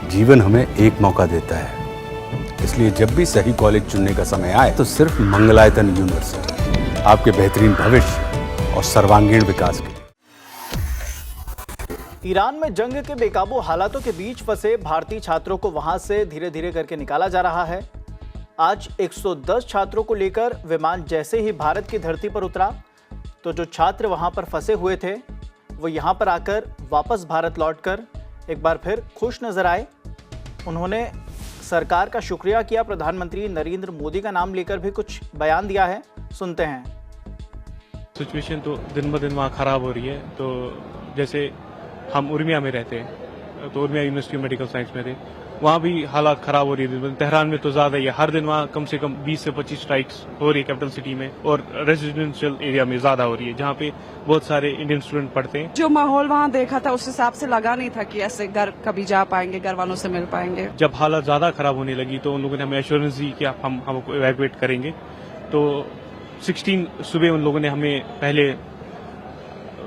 जीवन हमें एक मौका देता है, इसलिए जब भी सही कॉलेज चुनने का समय आए तो सिर्फ मंगलायतन यूनिवर्सिटी आपके बेहतरीन भविष्य और सर्वांगीण विकास के लिए। ईरान में जंग के बेकाबू हालातों के बीच फंसे भारतीय छात्रों को वहां से धीरे धीरे करके निकाला जा रहा है। आज 110 छात्रों को लेकर विमान जैसे ही भारत की धरती पर उतरा तो जो छात्र वहां पर फंसे हुए थे वो यहां पर आकर वापस भारत लौटकर एक बार फिर खुश नजर आए। उन्होंने सरकार का शुक्रिया किया, प्रधानमंत्री नरेंद्र मोदी का नाम लेकर भी कुछ बयान दिया है, सुनते हैं। सिचुएशन तो दिन ब दिन वहाँ ख़राब हो रही है। तो जैसे हम उर्मिया में रहते हैं, तो उर्मिया यूनिवर्सिटी मेडिकल साइंस में थे, वहाँ भी हालात ख़राब हो रही है। तेहरान में तो ज़्यादा ही है, हर दिन वहाँ कम से कम 20 से 25 स्ट्राइक्स हो रही है कैपिटल सिटी में, और रेजिडेंशियल एरिया में ज़्यादा हो रही है जहाँ पे बहुत सारे इंडियन स्टूडेंट पढ़ते हैं। जो माहौल वहाँ देखा था उस हिसाब से लगा नहीं था कि ऐसे घर कभी जा पाएंगे, घर वालों से मिल पाएंगे। जब हालात ज़्यादा ख़राब होने लगी तो उन लोगों ने हमें एश्योरेंस दी कि हम हमको इवैक्यूएट करेंगे। तो 16 सुबह उन लोगों ने हमें पहले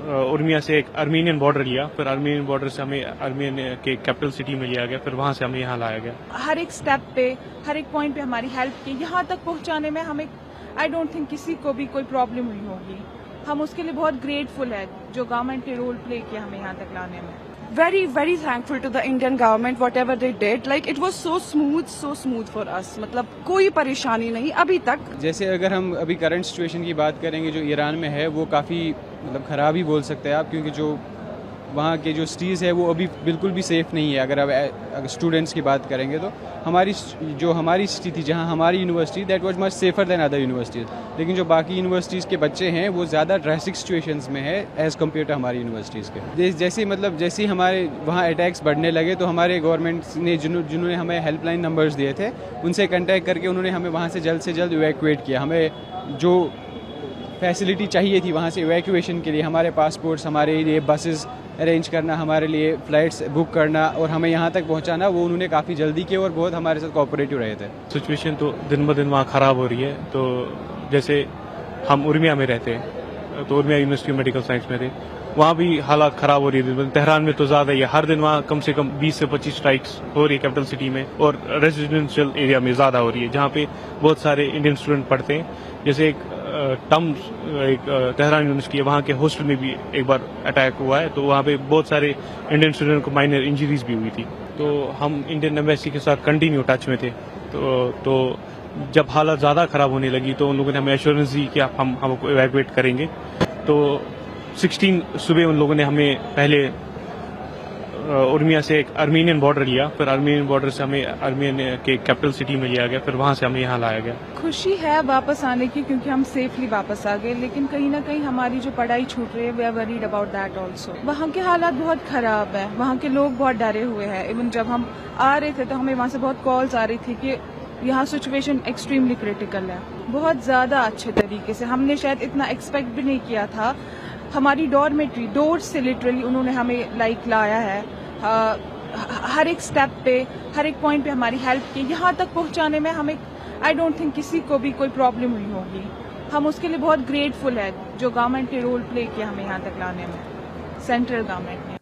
उर्मिया से एक अर्मेनियन बॉर्डर लिया, फिर अर्मेनियन बॉर्डर से हमें अर्मेनिया के कैपिटल सिटी में लिया गया, फिर वहां से हमें यहाँ लाया गया। हर एक स्टेप पे, हर एक पॉइंट पे हमारी हेल्प की, यहाँ तक पहुँचाने में हमें आई डोंट थिंक किसी को भी कोई प्रॉब्लम हुई होगी। हम उसके लिए बहुत ग्रेटफुल है जो गवर्नमेंट ने रोल प्ले किया हमें यहाँ तक लाने में। Very, very thankful to the Indian government, whatever they did. Like it was so smooth for us. मतलब कोई परेशानी नहीं अभी तक। जैसे अगर हम अभी करंट सिचुएशन की बात करेंगे जो ईरान में है, वो काफ़ी मतलब ख़राब ही बोल सकते हैं आप, क्योंकि जो वहाँ के जो सिटीज़ है वो अभी बिल्कुल भी सेफ़ नहीं है। अगर स्टूडेंट्स की बात करेंगे तो हमारी सिटी थी जहाँ हमारी university, that was much safer than other universities. लेकिन जो बाकी यूनिवर्सिटीज़ के बच्चे हैं वो ज़्यादा ड्रेस्टिक सिचुएशंस में है एज़ कम्पेयर टू हमारी यूनिवर्सिटीज़ के। जैसे ही हमारे वहाँ अटैक्स बढ़ने लगे तो हमारे गवर्नमेंट ने जिन्होंने हमें हेल्पलाइन नंबर्स दिए थे उनसे कॉन्टैक्ट करके उन्होंने हमें वहाँ से जल्द इवैक्यूएट किया। हमें जो फैसिलिटी चाहिए थी वहाँ से इवैक्यूएशन के लिए, हमारे पासपोर्ट्स, हमारे लिए बसेस अरेंज करना, हमारे लिए फ़्लाइट्स बुक करना और हमें यहाँ तक पहुँचाना, वो उन्होंने काफ़ी जल्दी किया और बहुत हमारे साथ कोऑपरेटिव रहे थे। सिचुएशन तो दिन ब दिन वहाँ ख़राब हो रही है। तो जैसे हम उर्मिया में रहते हैं, तो उर्मिया यूनिवर्सिटी मेडिकल साइंस में थे, वहाँ भी हालात ख़राब हो रही है। तेहरान में तो ज़्यादा ही है, हर दिन वहाँ कम से कम 20 से 25 स्ट्राइक्स हो रही है कैपिटल सिटी में, और रेजिडेंशियल एरिया में ज़्यादा हो रही है जहाँ पे बहुत सारे इंडियन स्टूडेंट पढ़ते हैं। जैसे एक तेहरान यूनिवर्सिटी है, वहाँ के हॉस्टल में भी एक बार अटैक हुआ है, तो वहाँ पे बहुत सारे इंडियन स्टूडेंट को माइनर इंजरीज भी हुई थी। तो हम इंडियन एम्बेसी के साथ कंटिन्यू टच में थे। तो जब हालत ज़्यादा ख़राब होने लगी तो उन लोगों ने हमें एश्योरेंस दी कि हम हमको इवैक्यूएट करेंगे। तो 16 सुबह उन लोगों ने हमें पहले उर्मिया से एक अर्मेनियन बॉर्डर लिया, फिर अर्मेनियन बॉर्डर से हमें अर्मेनिया के कैपिटल सिटी में लिया गया, फिर वहां से हमें यहाँ लाया गया। खुशी है वापस आने की क्योंकि हम सेफली वापस आ गए, लेकिन कहीं ना कहीं हमारी जो पढ़ाई छूट रही है we are worried about that also. वहाँ के हालात बहुत खराब है, वहाँ के लोग बहुत डरे हुए हैं। इवन जब हम आ रहे थे तो हमें वहाँ से बहुत कॉल्स आ रही थी कि यहाँ सिचुएशन एक्सट्रीमली क्रिटिकल है। बहुत ज़्यादा अच्छे तरीके से, हमने शायद इतना एक्सपेक्ट भी नहीं किया था। हमारी डॉर्मेट्री डोर से लिटरली उन्होंने हमें लाया है। हर एक स्टेप पे, हर एक पॉइंट पे हमारी हेल्प की, यहाँ तक पहुँचाने में हमें आई डोंट थिंक किसी को भी कोई प्रॉब्लम हुई होगी। हम उसके लिए बहुत ग्रेटफुल है जो गवर्नमेंट ने रोल प्ले किया हमें यहाँ तक लाने में, सेंट्रल गवर्नमेंट ने।